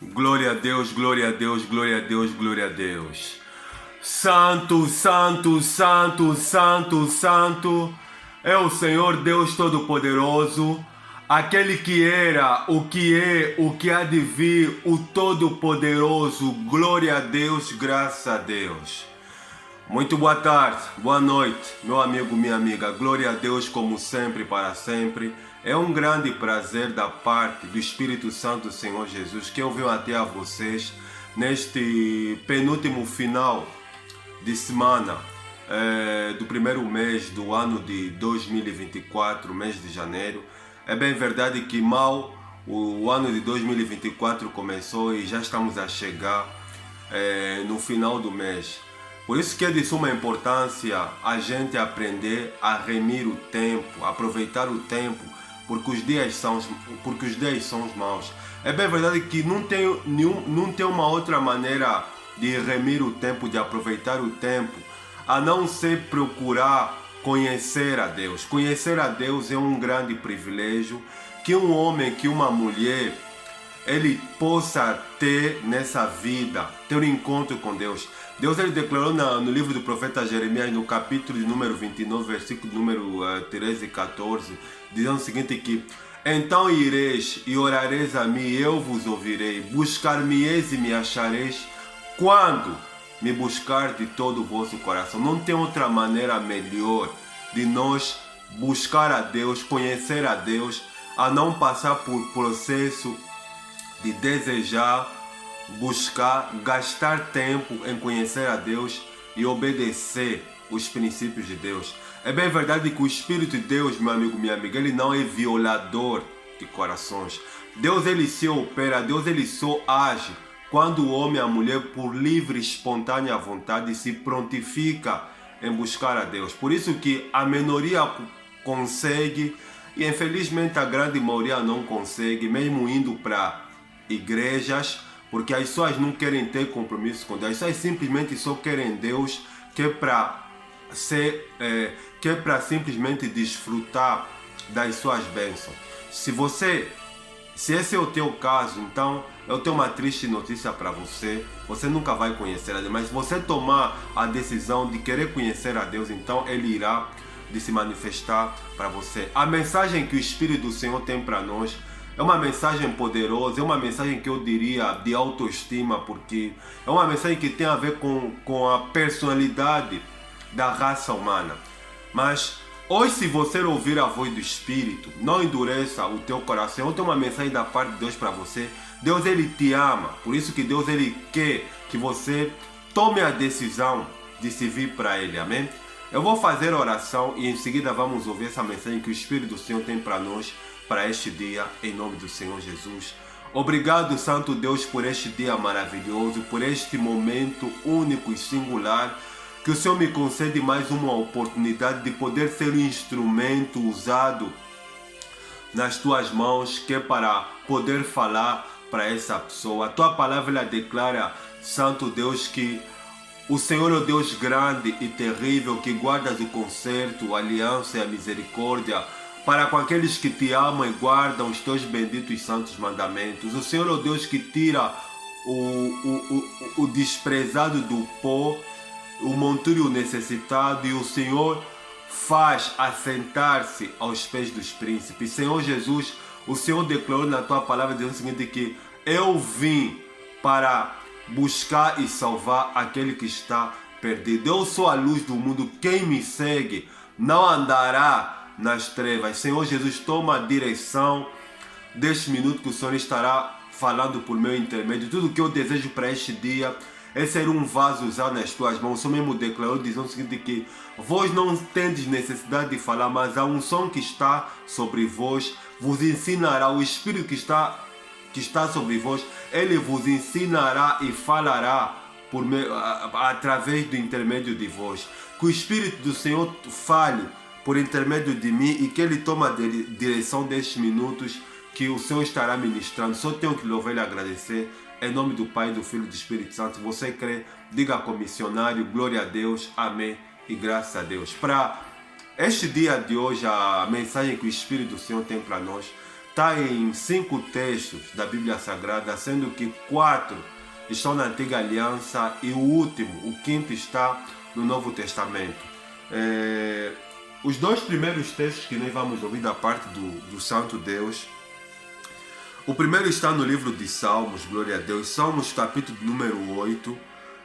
Glória a Deus, glória a Deus, glória a Deus, glória a Deus. Santo, santo, santo, santo, santo é o Senhor Deus Todo-Poderoso, aquele que era, o que é, o que há de vir, o Todo-Poderoso. Glória a Deus, graças a Deus. Muito boa tarde, boa noite, meu amigo, minha amiga. Glória a Deus, como sempre, para sempre. É um grande prazer da parte do Espírito Santo do Senhor Jesus que eu venho até a vocês neste penúltimo final de semana do primeiro mês do ano de 2024, mês de janeiro. É bem verdade que mal o ano de 2024 começou e já estamos a chegar no final do mês. Por isso que é de suma importância a gente aprender a remir o tempo, aproveitar o tempo, porque os dias são maus. É bem verdade que não tem uma outra maneira de remir o tempo, de aproveitar o tempo, a não ser procurar conhecer a Deus. Conhecer a Deus é um grande privilégio que um homem, que uma mulher, ele possa ter nessa vida, ter um encontro com Deus. Deus ele declarou no livro do profeta Jeremias, no capítulo de número 29, versículo número 13 e 14, dizendo o seguinte que então ireis e orareis a mim, eu vos ouvirei, buscar-me-eis e me achareis, quando me buscar de todo o vosso coração. Não tem outra maneira melhor de nós buscar a Deus, conhecer a Deus, a não passar por processo de desejar, buscar, gastar tempo em conhecer a Deus e obedecer os princípios de Deus. É bem verdade que o Espírito de Deus, meu amigo, minha amiga, ele não é violador de corações. Deus ele se opera, Deus ele só age quando o homem e a mulher, por livre e espontânea vontade, se prontifica em buscar a Deus. Por isso que a minoria consegue e infelizmente a grande maioria não consegue, mesmo indo para igrejas, porque as pessoas não querem ter compromisso com Deus, as pessoas simplesmente só querem Deus que é para simplesmente desfrutar das suas bênçãos. Se esse é o teu caso, então eu tenho uma triste notícia para você. Você nunca vai conhecer a Deus, mas se você tomar a decisão de querer conhecer a Deus, então Ele irá de se manifestar para você. A mensagem que o Espírito do Senhor tem para nós é uma mensagem poderosa, é uma mensagem que eu diria de autoestima, porque é uma mensagem que tem a ver com a personalidade da raça humana. Mas hoje, se você ouvir a voz do Espírito, não endureça o teu coração. Eu tenho uma mensagem da parte de Deus para você. Deus ele te ama, por isso que Deus ele quer que você tome a decisão de servir para Ele, amém? Eu vou fazer a oração e em seguida vamos ouvir essa mensagem que o Espírito do Senhor tem para nós, para este dia, em nome do Senhor Jesus. Obrigado, Santo Deus, por este dia maravilhoso, por este momento único e singular, que o Senhor me concede mais uma oportunidade de poder ser um instrumento usado nas Tuas mãos, que é para poder falar para essa pessoa. A Tua palavra ela declara, Santo Deus, que o Senhor é o Deus grande e terrível, que guardas o concerto, a aliança e a misericórdia para com aqueles que te amam e guardam os teus benditos e santos mandamentos. O Senhor é o Deus que tira o desprezado do pó, o monturio necessitado, e o Senhor faz assentar-se aos pés dos príncipes. Senhor Jesus, o Senhor declarou na tua palavra dizendo o seguinte, que eu vim para buscar e salvar aquele que está perdido. Eu sou a luz do mundo, quem me segue não andará nas trevas. Senhor Jesus, toma a direção deste minuto que o Senhor estará falando por meu intermédio. Tudo que eu desejo para este dia é ser um vaso usado nas tuas mãos. O Senhor mesmo declarou dizendo o seguinte, que vós não tendes necessidade de falar, mas a unção que está sobre vós vos ensinará. O Espírito que está sobre vós, ele vos ensinará e falará através do intermédio de vós. Que o Espírito do Senhor fale por intermédio de mim e que Ele tome a direção destes minutos que o Senhor estará ministrando. Só tenho que louvar e agradecer. Em nome do Pai, do Filho e do Espírito Santo. Você crê? Diga como missionário, glória a Deus, amém e graças a Deus. Para este dia de hoje, a mensagem que o Espírito do Senhor tem para nós está em 5 textos da Bíblia Sagrada, sendo que 4 estão na Antiga Aliança e o último, o 5º, está no Novo Testamento. Os 2 primeiros textos que nós vamos ouvir da parte do Santo Deus, o primeiro está no livro de Salmos, glória a Deus, Salmos capítulo número 8,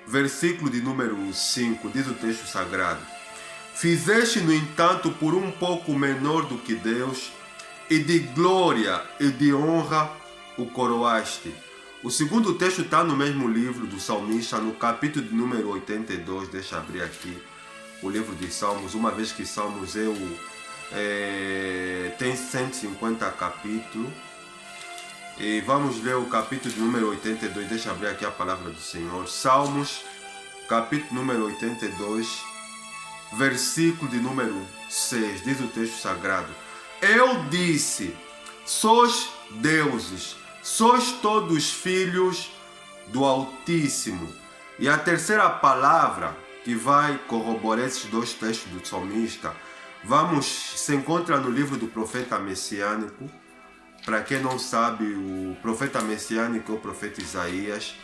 versículo de número 5, diz o texto sagrado: Fizeste, no entanto, por um pouco menor do que Deus, e de glória e de honra o coroaste. O segundo texto está no mesmo livro do salmista, no capítulo de número 82, deixa eu abrir aqui o livro de Salmos, uma vez que Salmos tem 150 capítulos. E vamos ler o capítulo de número 82, deixa eu abrir aqui a palavra do Senhor. Salmos, capítulo número 82, versículo de número 6, diz o texto sagrado: Eu disse, sois deuses, sois todos filhos do Altíssimo. E a terceira palavra que vai corroborar esses 2 textos do salmista, se encontra no livro do profeta messiânico. Para quem não sabe, o profeta messiânico é o profeta Isaías.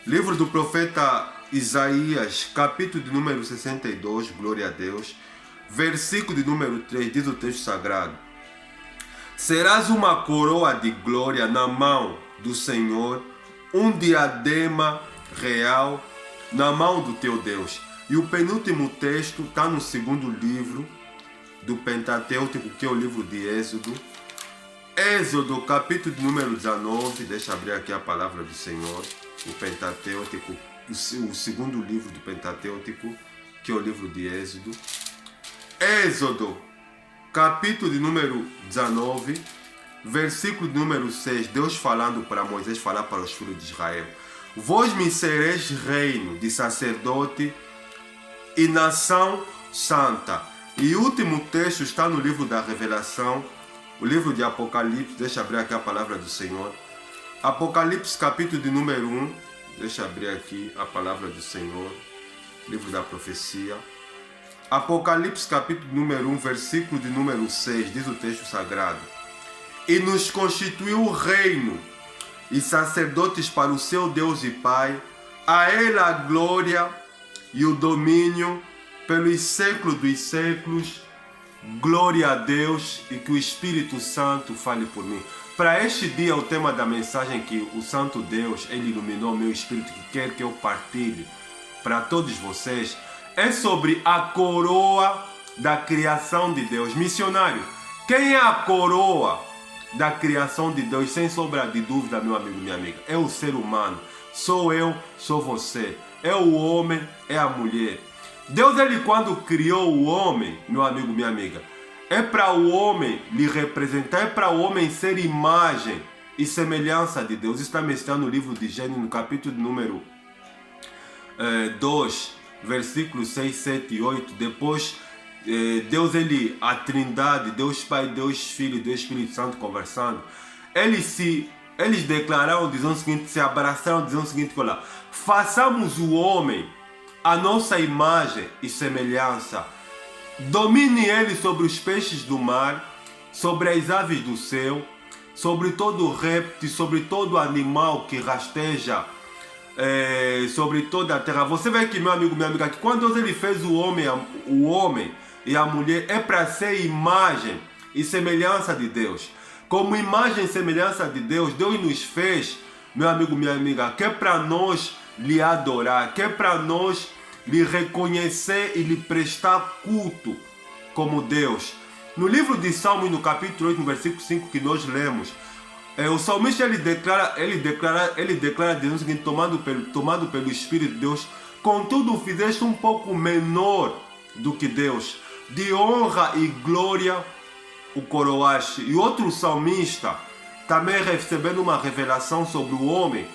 Livro do profeta Isaías, capítulo de número 62, glória a Deus, versículo de número 3, diz o texto sagrado: Serás uma coroa de glória na mão do Senhor, um diadema real na mão do teu Deus. E o penúltimo texto está no segundo livro do Pentateuco, que é o livro de Êxodo. Êxodo, capítulo número 19, deixa eu abrir aqui a palavra do Senhor, o Pentateuco, o segundo livro do Pentateuco, que é o livro de Êxodo. Êxodo, capítulo de número 19, versículo número 6, Deus falando para Moisés, falar para os filhos de Israel: Vós me sereis reino de sacerdote e nação santa. E o último texto está no livro da Revelação, o livro de Apocalipse, deixa eu abrir aqui a palavra do Senhor. Apocalipse, capítulo de número 1, deixa eu abrir aqui a palavra do Senhor, livro da profecia. Apocalipse, capítulo número 1, versículo de número 6, diz o texto sagrado: E nos constituiu reino e sacerdotes para o seu Deus e Pai, a Ele a glória e o domínio pelos séculos dos séculos. Glória a Deus, e que o Espírito Santo fale por mim. Para este dia, o tema da mensagem que o Santo Deus, Ele iluminou meu espírito, que quer que eu partilhe para todos vocês, é sobre a coroa da criação de Deus. Missionário, quem é a coroa da criação de Deus? Sem sombra de dúvida, meu amigo, minha amiga, é o ser humano. Sou eu, sou você. É o homem, é a mulher. Deus, Ele quando criou o homem, meu amigo, minha amiga, é para o homem lhe representar, é para o homem ser imagem e semelhança de Deus. Isso está mencionado no livro de Gênesis, no capítulo número 2, versículos 6, 7 e 8. Depois, Deus, Ele, a Trindade, Deus Pai, Deus Filho, Deus Espírito Santo conversando, eles declararam, dizendo o seguinte, se abraçaram, dizendo o seguinte: olha, façamos o homem a nossa imagem e semelhança. Domine ele sobre os peixes do mar, sobre as aves do céu, sobre todo réptil, sobre todo animal que rasteja sobre toda a terra. Você vê que, meu amigo, minha amiga, que quando Deus, Ele fez o homem e a mulher, é para ser imagem e semelhança de Deus. Como imagem e semelhança de Deus, Deus nos fez, meu amigo, minha amiga, que é para nós lhe adorar, que é para nós lhe reconhecer e lhe prestar culto como Deus. No livro de Salmos, no capítulo 8, no versículo 5 que nós lemos, o salmista ele declara dizendo o seguinte: tomado pelo Espírito de Deus, contudo fizeste um pouco menor do que Deus, de honra e glória o coroaste. E outro salmista, também recebendo uma revelação sobre o homem,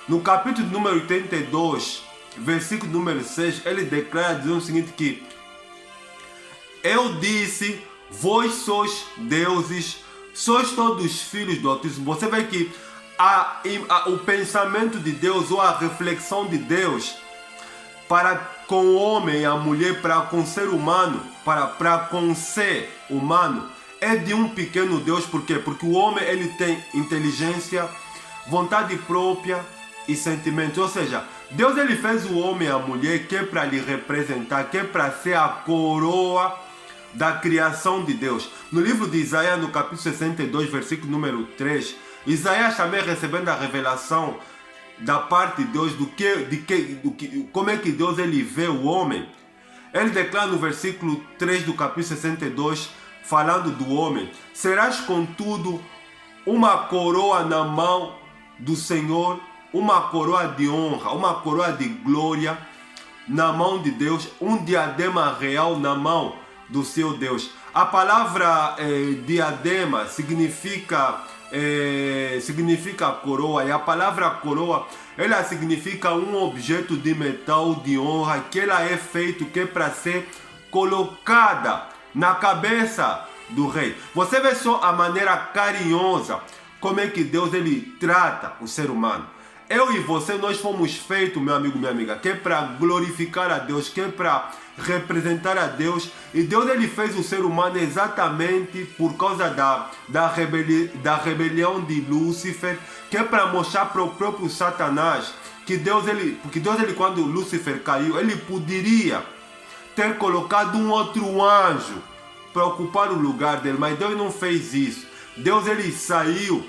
no capítulo número 82, versículo número 6, ele declara dizendo o seguinte: que eu disse, vós sois deuses, sois todos filhos do Altíssimo. Você vê que o pensamento de Deus, ou a reflexão de Deus para com o homem e a mulher, para com o ser humano, para com o ser humano, é de um pequeno Deus. Por quê? Porque o homem ele tem inteligência, vontade própria e sentimentos. Ou seja, Deus ele fez o homem e a mulher que é para lhe representar, que é para ser a coroa da criação de Deus. No livro de Isaías, no capítulo 62, versículo número 3, Isaías também recebendo a revelação da parte de Deus como é que Deus ele vê o homem. Ele declara no versículo 3 do capítulo 62, falando do homem: serás contudo uma coroa na mão do Senhor, uma coroa de honra, uma coroa de glória na mão de Deus, um diadema real na mão do seu Deus. A palavra diadema significa coroa, e a palavra coroa ela significa um objeto de metal de honra que ela é feito, que é para ser colocada na cabeça do rei. Você vê só a maneira carinhosa como é que Deus ele trata o ser humano. Eu e você, nós fomos feitos, meu amigo, minha amiga, que é para glorificar a Deus, que é para representar a Deus. E Deus ele fez o ser humano exatamente por causa da rebelião de Lúcifer, que é para mostrar para o próprio Satanás que porque Deus ele, quando Lúcifer caiu, ele poderia ter colocado um outro anjo para ocupar o lugar dele, mas Deus não fez isso. Deus ele saiu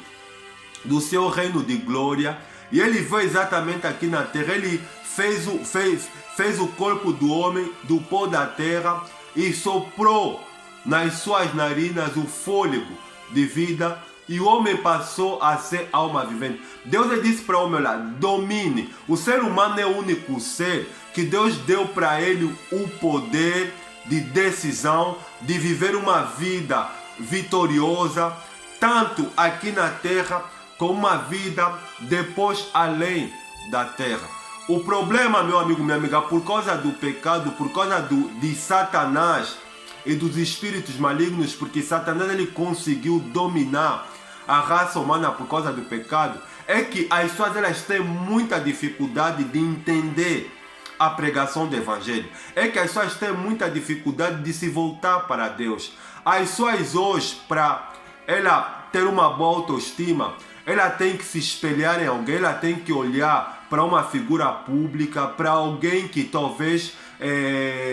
do seu reino de glória e ele veio exatamente aqui na terra. Ele fez o corpo do homem do pó da terra e soprou nas suas narinas o fôlego de vida, e o homem passou a ser alma vivente. Deus disse para o homem lá: domine. O ser humano é o único ser que Deus deu para ele o poder de decisão, de viver uma vida vitoriosa, tanto aqui na terra como uma vida depois além da terra. O problema, meu amigo, minha amiga, por causa do pecado, por causa de Satanás e dos espíritos malignos, porque Satanás ele conseguiu dominar a raça humana por causa do pecado, é que as pessoas elas têm muita dificuldade de entender a pregação do Evangelho. É que as pessoas têm muita dificuldade de se voltar para Deus. As pessoas hoje, para ela ter uma boa autoestima, ela tem que se espelhar em alguém, ela tem que olhar para uma figura pública, para alguém que talvez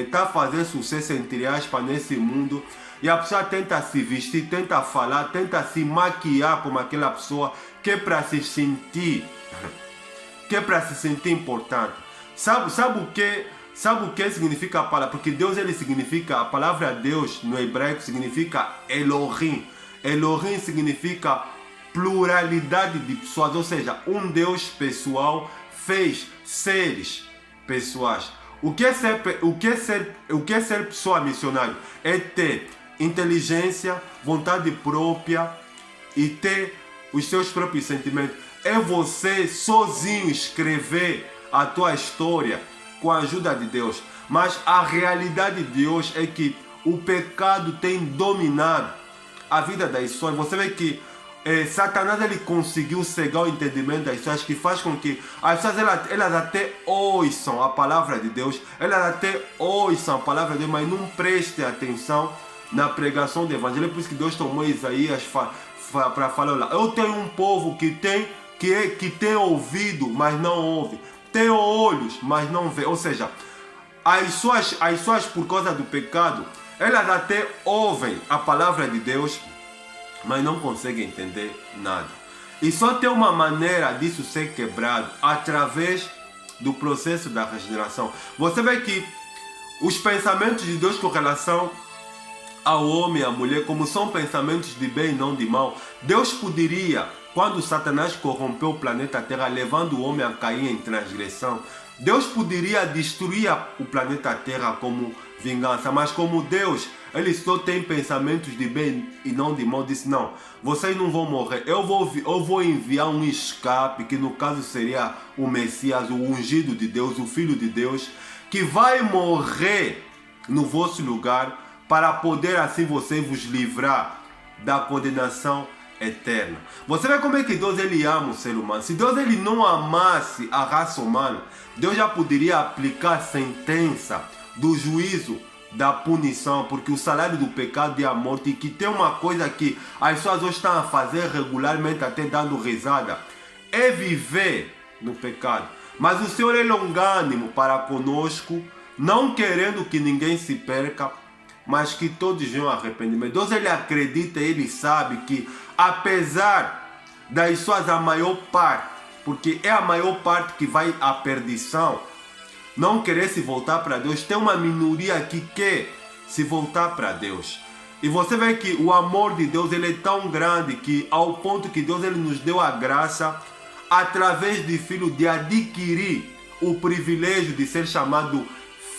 está fazendo sucesso, entre aspas, nesse mundo. E a pessoa tenta se vestir, tenta falar, tenta se maquiar como aquela pessoa que é para se sentir, importante. Sabe o que significa a palavra? Porque Deus ele significa, a palavra Deus no hebraico significa Elohim. Elohim significa pluralidade de pessoas, ou seja, um Deus pessoal fez seres pessoais. O que é ser pessoa missionário? É ter inteligência, vontade própria e ter os seus próprios sentimentos. É você sozinho escrever a tua história com a ajuda de Deus. Mas a realidade de hoje é que o pecado tem dominado a vida das pessoas. Você vê que Satanás ele conseguiu cegar o entendimento das pessoas, que faz com que as pessoas elas até ouçam a palavra de Deus, elas até ouçam a palavra de Deus, mas não prestem atenção na pregação do Evangelho. É por isso que Deus tomou Isaías para falar lá: eu tenho um povo que tem ouvido, mas não ouve, tem olhos, mas não vê. Ou seja, as pessoas por causa do pecado, elas até ouvem a palavra de Deus, mas não conseguem entender nada. E só tem uma maneira disso ser quebrado: através do processo da regeneração. Você vê que os pensamentos de Deus com relação ao homem e à mulher, como são pensamentos de bem e não de mal, Deus poderia, quando Satanás corrompeu o planeta Terra, levando o homem a cair em transgressão, Deus poderia destruir o planeta Terra como vingança, mas como Deus, ele só tem pensamentos de bem e não de mal, disse: não, vocês não vão morrer, eu vou enviar um escape, que no caso seria o Messias, o ungido de Deus, o Filho de Deus, que vai morrer no vosso lugar, para poder assim você vos livrar da condenação eterna. Você vê como é que Deus ele ama o ser humano. Se Deus ele não amasse a raça humana, Deus já poderia aplicar a sentença do juízo da punição, porque o salário do pecado é a morte, e que tem uma coisa que as pessoas hoje estão a fazer regularmente, até dando risada, é viver no pecado. Mas o Senhor é longânimo para conosco, não querendo que ninguém se perca, mas que todos venham ao arrependimento. Deus, ele acredita, ele sabe que apesar das suas, a maior parte, porque é a maior parte que vai à perdição, não querer se voltar para Deus, tem uma minoria que quer se voltar para Deus. E você vê que o amor de Deus, ele é tão grande, que ao ponto que Deus, ele nos deu a graça, através de Filho, de adquirir o privilégio de ser chamado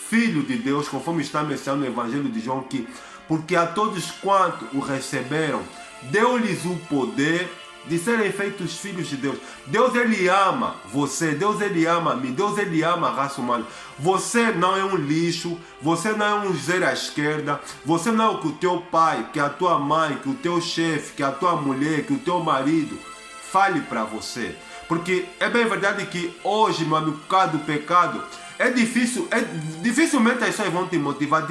Filho de Deus, conforme está mencionado no Evangelho de João, que porque a todos quanto o receberam, deu-lhes o poder de serem feitos filhos de Deus. Deus, ele ama você, Deus, ele ama a mim, Deus, ele ama a raça humana. Você não é um lixo, você não é um zero à esquerda, você não é o que o teu pai, que a tua mãe, que o teu chefe, que a tua mulher, que o teu marido fale para você. Porque é bem verdade que hoje, meu amigo, por causa do pecado, dificilmente as pessoas vão te motivar,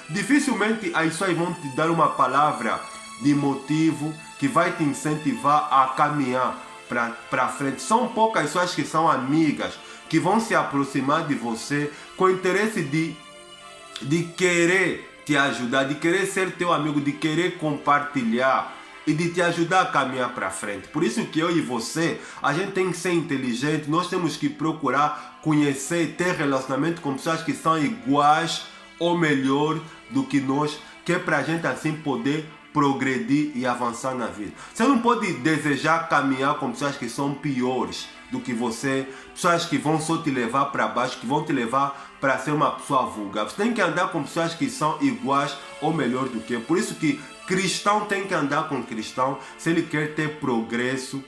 dificilmente as pessoas vão te dar uma palavra de motivo que vai te incentivar a caminhar para frente. São poucas pessoas que são amigas, que vão se aproximar de você com interesse de querer te ajudar, de querer ser teu amigo, de querer compartilhar e de te ajudar a caminhar para frente. Por isso que eu e você, a gente tem que ser inteligente, nós temos que procurar conhecer, ter relacionamento com pessoas que são iguais ou melhor do que nós, que é para a gente assim poder progredir e avançar na vida. Você não pode desejar caminhar com pessoas que são piores do que você, pessoas que vão só te levar para baixo, que vão te levar para ser uma pessoa vulgar. Você tem que andar com pessoas que são iguais ou melhor do que. Por isso que cristão tem que andar com cristão se ele quer ter progresso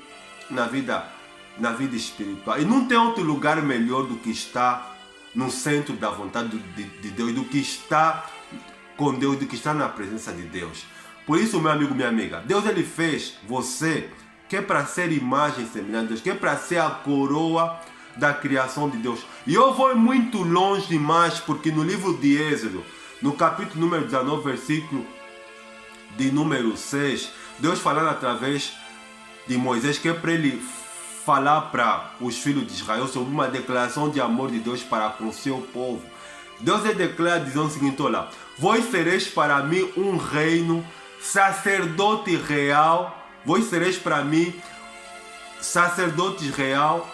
na vida espiritual. E não tem outro lugar melhor do que estar no centro da vontade de Deus, do que estar com Deus, do que estar na presença de Deus. Por isso, meu amigo, minha amiga, Deus, ele fez você que é para ser imagem semelhante a Deus, que é para ser a coroa da criação de Deus. E eu vou muito longe demais, porque no livro de Êxodo, no capítulo número 19, versículo de número 6, Deus falando através de Moisés, que é para ele falar para os filhos de Israel sobre uma declaração de amor de Deus para com o seu povo. Deus declara dizendo o seguinte: olha, vós sereis para mim um reino, sacerdote real, vós sereis para mim sacerdote real,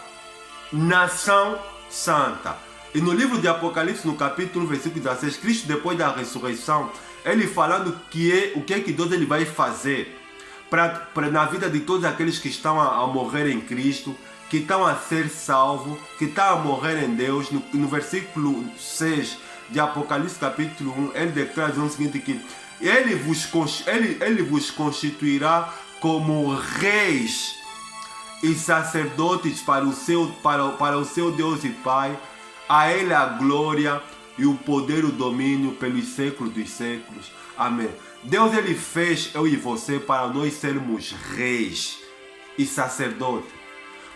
nação santa. E no livro de Apocalipse, no capítulo 1, versículo 16, Cristo, depois da ressurreição, ele falando o que é que Deus ele vai fazer na vida de todos aqueles que estão a morrer em Cristo, que estão a ser salvos, que estão a morrer em Deus. No versículo 6 de Apocalipse capítulo 1, ele declara o seguinte, que ele vos constituirá como reis e sacerdotes para o seu Deus e Pai. A ele a glória e o poder e o domínio pelos séculos dos séculos. Amém. Deus, ele fez eu e você para nós sermos reis e sacerdotes.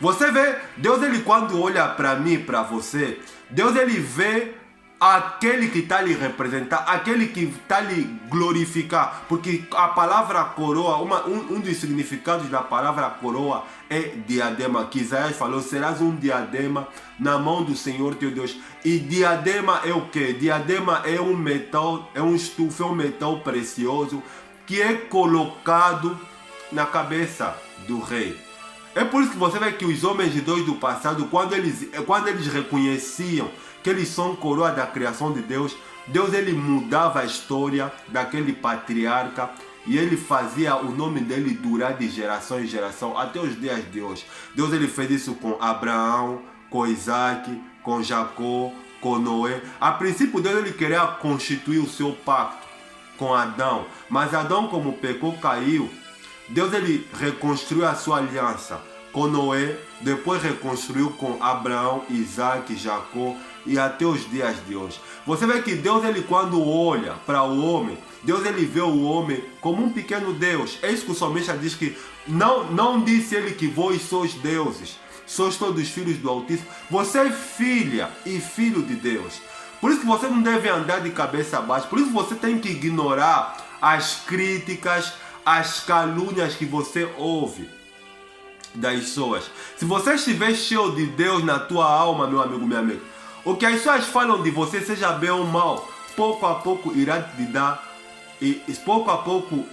Você vê, Deus, ele quando olha para mim e para você, Deus, ele vê aquele que está lhe representar, aquele que está lhe glorificar, porque a palavra coroa, um dos significados da palavra coroa é diadema, que Isaías falou: serás um diadema na mão do Senhor teu Deus. E diadema é o que? Diadema é um metal, é um estufo, é um metal precioso que é colocado na cabeça do rei. É por isso que você vê que os homens de Deus do passado, quando eles reconheciam que eles são coroa da criação de Deus, Deus ele mudava a história daquele patriarca e ele fazia o nome dele durar de geração em geração até os dias de hoje. Deus ele fez isso com Abraão, com Isaac, com Jacó, com Noé. A princípio Deus ele queria constituir o seu pacto com Adão, mas Adão, como pecou, caiu. Deus ele reconstruiu a sua aliança com Noé, depois reconstruiu com Abraão, Isaac, Jacó e até os dias de hoje. Você vê que Deus ele quando olha para o homem, Deus ele vê o homem como um pequeno Deus. É isso que o salmista diz, que não disse ele que vós sois deuses, sois todos filhos do Altíssimo. Você é filha e filho de Deus. Por isso que você não deve andar de cabeça baixa. Por isso você tem que ignorar as críticas, as calúnias que você ouve das pessoas. Se você estiver cheio de Deus na tua alma, meu amigo, minha amiga, o que as pessoas falam de você, seja bem ou mal, pouco a pouco irá te dar, e pouco a pouco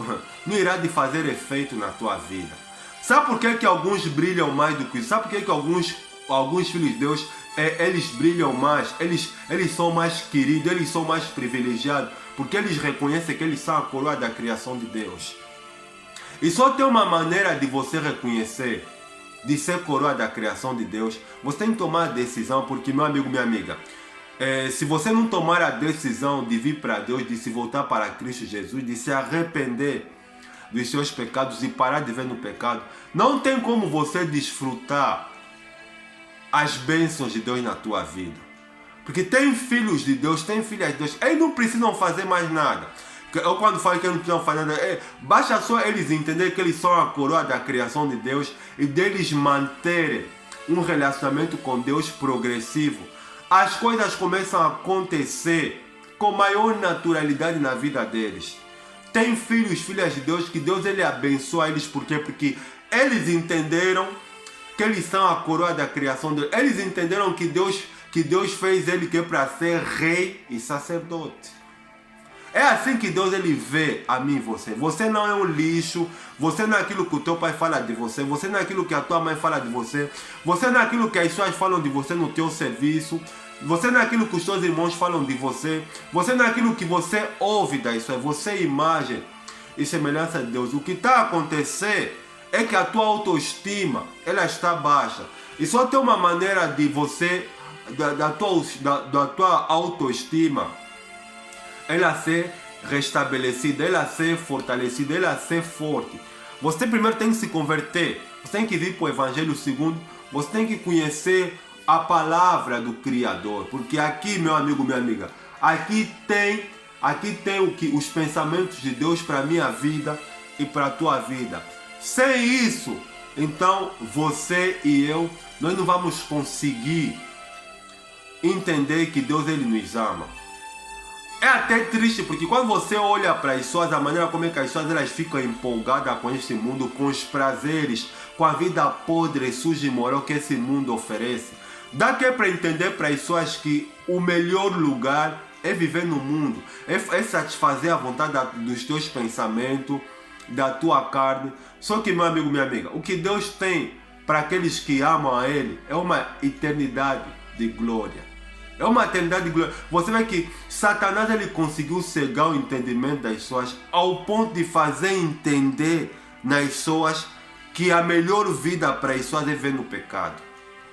não irá de fazer efeito na tua vida. Sabe por que alguns brilham mais do que isso? Sabe por que alguns filhos de Deus, eles brilham mais, eles são mais queridos, eles são mais privilegiados? Porque eles reconhecem que eles são a coroa da criação de Deus. E só tem uma maneira de você reconhecer, de ser coroa da criação de Deus. Você tem que tomar a decisão, porque, meu amigo, minha amiga, se você não tomar a decisão de vir para Deus, de se voltar para Cristo Jesus, de se arrepender dos seus pecados e parar de ver no pecado, não tem como você desfrutar as bênçãos de Deus na tua vida. Porque tem filhos de Deus, tem filhas de Deus, eles não precisam fazer mais nada. Eu quando falo que eles não precisam fazer nada, basta só eles entenderem que eles são a coroa da criação de Deus e deles manterem um relacionamento com Deus progressivo. As coisas começam a acontecer com maior naturalidade na vida deles. Tem filhos, filhas de Deus, que Deus ele abençoa eles. Por quê? Porque eles entenderam que eles são a coroa da criação de Deus. Eles entenderam que Deus fez ele que é para ser rei e sacerdote. É assim que Deus ele vê a mim e você. Você não é um lixo. Você não é aquilo que o teu pai fala de você. Você não é aquilo que a tua mãe fala de você. Você não é aquilo que as pessoas falam de você no teu serviço. Você não é aquilo que os teus irmãos falam de você. Você não é aquilo que você ouve das pessoas. Você é imagem e semelhança de Deus. O que está a acontecer é que a tua autoestima ela está baixa. E só tem uma maneira de você, da tua autoestima, ela ser restabelecida, ela ser fortalecida, ela ser forte. Você primeiro tem que se converter. Você tem que vir para o Evangelho. Segundo, você tem que conhecer a palavra do Criador. Porque aqui, meu amigo, minha amiga, aqui tem os pensamentos de Deus para a minha vida e para a tua vida. Sem isso, então você e eu, nós não vamos conseguir entender que Deus ele nos ama. É até triste, porque quando você olha para as pessoas, a maneira como é que as pessoas elas ficam empolgadas com este mundo, com os prazeres, com a vida podre, suja e moral que esse mundo oferece, dá que é para entender para as pessoas que o melhor lugar é viver no mundo, é satisfazer a vontade dos teus pensamentos, da tua carne. Só que, meu amigo, minha amiga, o que Deus tem para aqueles que amam a Ele é uma eternidade de glória. É uma eternidade de glória. Você vê que Satanás ele conseguiu cegar o entendimento das pessoas ao ponto de fazer entender nas pessoas que a melhor vida para as pessoas é ver no pecado.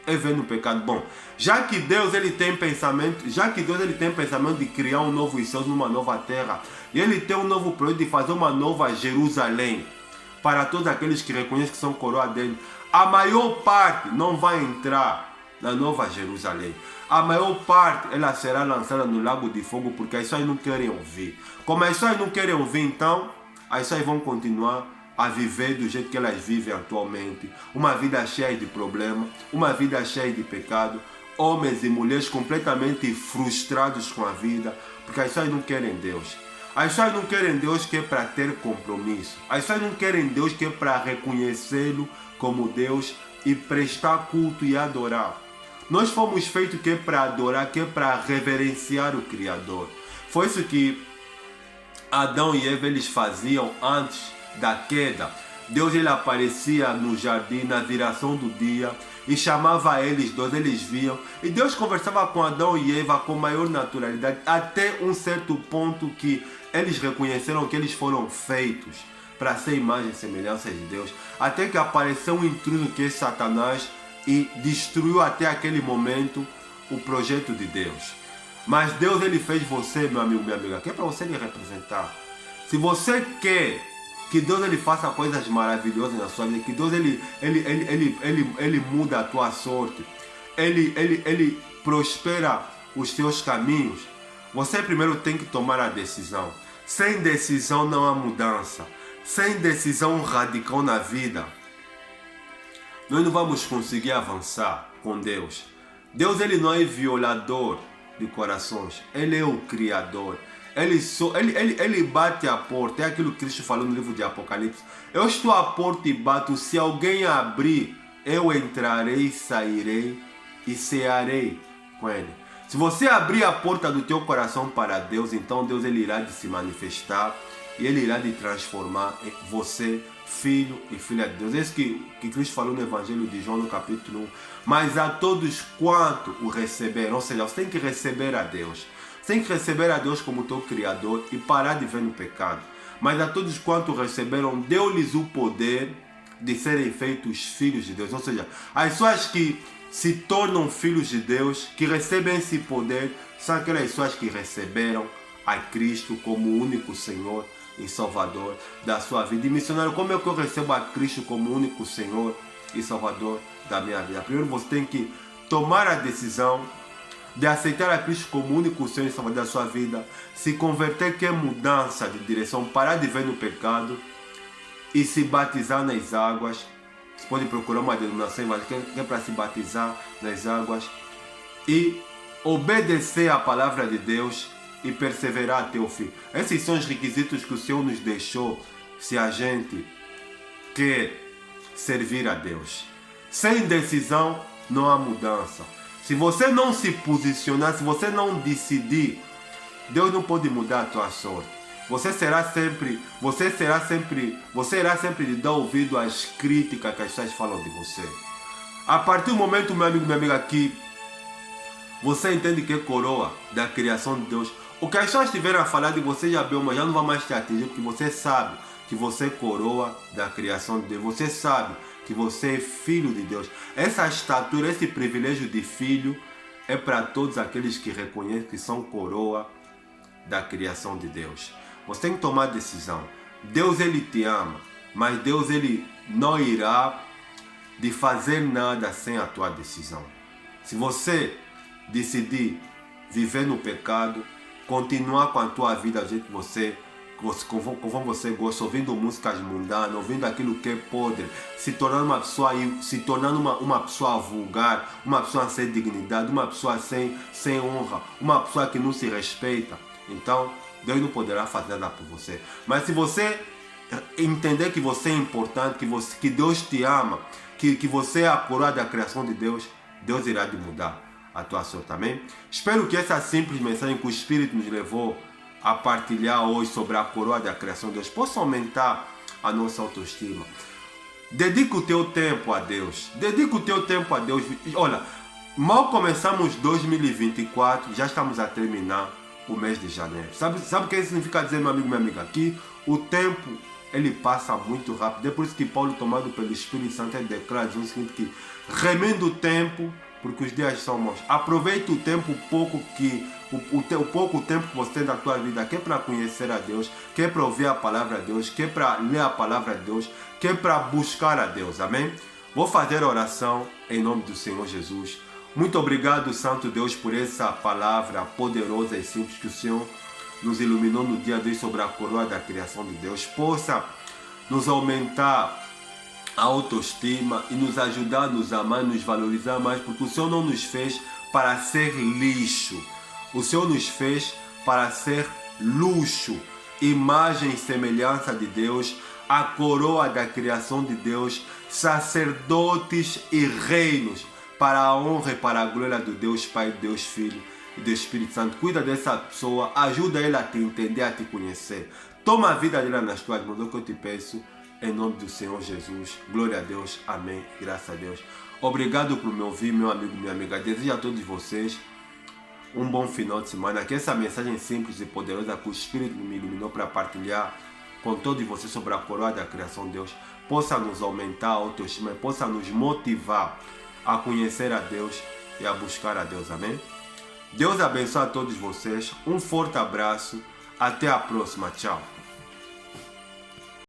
É ver no pecado. Bom, já que Deus ele tem pensamento de criar um novo céu numa nova terra, e ele tem um novo projeto de fazer uma nova Jerusalém para todos aqueles que reconhecem que são coroa dele, a maior parte não vai entrar na nova Jerusalém. A maior parte ela será lançada no lago de fogo, porque as pessoas não querem ouvir. Como as pessoas não querem ouvir, então as pessoas vão continuar a viver do jeito que elas vivem atualmente. Uma vida cheia de problemas, uma vida cheia de pecado, homens e mulheres completamente frustrados com a vida, porque as pessoas não querem Deus. As pessoas não querem Deus que é para ter compromisso. As pessoas não querem Deus que é para reconhecê-lo como Deus e prestar culto e adorar. Nós fomos feitos que é para adorar, que é para reverenciar o Criador. Foi isso que Adão e Eva eles faziam antes da queda. Deus ele aparecia no jardim na viração do dia e chamava eles dois, eles viam. E Deus conversava com Adão e Eva com maior naturalidade, até um certo ponto que eles reconheceram que eles foram feitos para ser imagem e semelhança de Deus. Até que apareceu um intruso que é Satanás e destruiu até aquele momento o projeto de Deus. Mas Deus ele fez você, meu amigo, minha amiga, que é para você lhe representar. Se você quer que Deus ele faça coisas maravilhosas na sua vida, que Deus ele muda a tua sorte, ele prospera os teus caminhos, você primeiro tem que tomar a decisão. Sem decisão não há mudança. Sem decisão radical na vida, nós não vamos conseguir avançar com Deus. Deus ele não é violador de corações. Ele é o Criador. Ele bate a porta. É aquilo que Cristo falou no livro de Apocalipse. Eu estou à porta e bato. Se alguém abrir, eu entrarei, sairei e cearei com ele. Se você abrir a porta do teu coração para Deus, então Deus ele irá de se manifestar e ele irá de transformar você, filho e filha de Deus. É isso que Cristo falou no Evangelho de João, no capítulo 1. Mas a todos quanto o receberam, ou seja, você tem que receber a Deus. Você tem que receber a Deus como teu Criador e parar de ver no pecado. Mas a todos quanto receberam, deu-lhes o poder de serem feitos filhos de Deus. Ou seja, as pessoas que se tornam filhos de Deus, que recebem esse poder, são aquelas pessoas que receberam a Cristo como o único Senhor e Salvador da sua vida. E missionário, como é que eu recebo a Cristo como o único Senhor e Salvador da minha vida? Primeiro você tem que tomar a decisão de aceitar a Cristo como o único Senhor e Salvador da sua vida, se converter, que é mudança de direção, parar de ver no pecado e se batizar nas águas. Você pode procurar uma denominação evangélica que é para se batizar nas águas e obedecer a palavra de Deus e perseverar até o fim. Esses são os requisitos que o Senhor nos deixou se a gente quer servir a Deus. Sem decisão não há mudança. Se você não se posicionar, se você não decidir, Deus não pode mudar a tua sorte. Você irá sempre de dar ouvido às críticas que as pessoas falam de você. A partir do momento, meu amigo, minha amiga, que você entende que é coroa da criação de Deus, o que as pessoas tiverem a falar de você já não vai mais te atingir, porque você sabe que você é coroa da criação de Deus. Você sabe que você é filho de Deus. Essa estatura, esse privilégio de filho é para todos aqueles que reconhecem que são coroa da criação de Deus. Você tem que tomar decisão. Deus ele te ama, mas Deus ele não irá de fazer nada sem a tua decisão. Se você decidir viver no pecado, continuar com a tua vida do jeito que você conforme você gosta, ouvindo músicas mundanas, ouvindo aquilo que é podre, se tornando uma pessoa vulgar, uma pessoa sem dignidade, uma pessoa sem honra, uma pessoa que não se respeita, então Deus não poderá fazer nada por você. Mas se você entender que você é importante, que Deus te ama, que você é a coroa da criação de Deus, Deus irá de mudar a tua sorte, amém? Espero que essa simples mensagem que o Espírito nos levou a partilhar hoje sobre a coroa da criação de Deus possa aumentar a nossa autoestima. Dedica o teu tempo a Deus. Dedica o teu tempo a Deus. Olha, mal começamos 2024, já estamos a terminar o mês de janeiro. Sabe o que significa dizer, meu amigo, minha amiga? Que o tempo, ele passa muito rápido. É por isso que Paulo, tomado pelo Espírito Santo, ele declara o seguinte, que remendo o tempo, porque os dias são maus. Aproveita o tempo o pouco tempo que você tem da tua vida, que é para conhecer a Deus, que é para ouvir a palavra de Deus, que é para ler a palavra de Deus, que é para buscar a Deus, amém? Vou fazer a oração em nome do Senhor Jesus. Muito obrigado, Santo Deus, por essa palavra poderosa e simples que o Senhor nos iluminou no dia de hoje sobre a coroa da criação de Deus. Possa nos aumentar a autoestima e nos ajudar a nos amar, nos valorizar mais, porque o Senhor não nos fez para ser lixo. O Senhor nos fez para ser luxo, imagem e semelhança de Deus, a coroa da criação de Deus, sacerdotes e reinos, para a honra e para a glória do Deus Pai, Deus Filho e do Espírito Santo. Cuida dessa pessoa, ajuda ele a te entender, a te conhecer. Toma a vida dele nas tuas mãos, é o que eu te peço, em nome do Senhor Jesus. Glória a Deus, amém, graças a Deus. Obrigado por me ouvir, meu amigo, minha amiga. Desejo a todos vocês um bom final de semana. Que essa mensagem simples e poderosa que o Espírito me iluminou para partilhar com todos vocês sobre a coroa da criação de Deus possa nos aumentar a autoestima, possa nos motivar a conhecer a Deus e a buscar a Deus, amém? Deus abençoe a todos vocês. Um forte abraço. Até a próxima. Tchau.